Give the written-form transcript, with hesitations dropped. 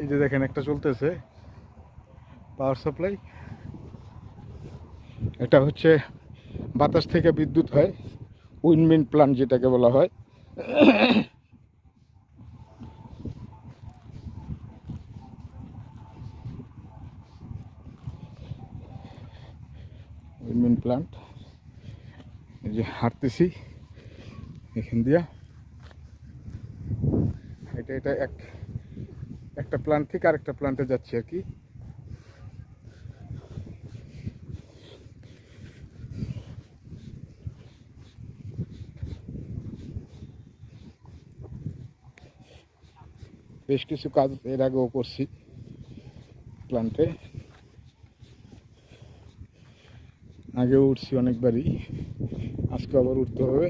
এই যে দেখেন একটা চলতেছে পাওয়ার সাপ্লাই। এটা হচ্ছে বাতাস থেকে বিদ্যুৎ হয়, উইন্ডমিল প্ল্যান্ট যেটাকে বলা হয়। Windmill plant. এই যে হাঁটতেছি এখান দিয়া, এটা একটা প্ল্যান্ট থেকে আরেকটা প্ল্যান্টে যাচ্ছি আর কি। বেশ কিছু কাজ এর আগেও করছি প্ল্যান্টে, আগেও উঠছি অনেকবারই, আজকে আবার উঠতে হবে।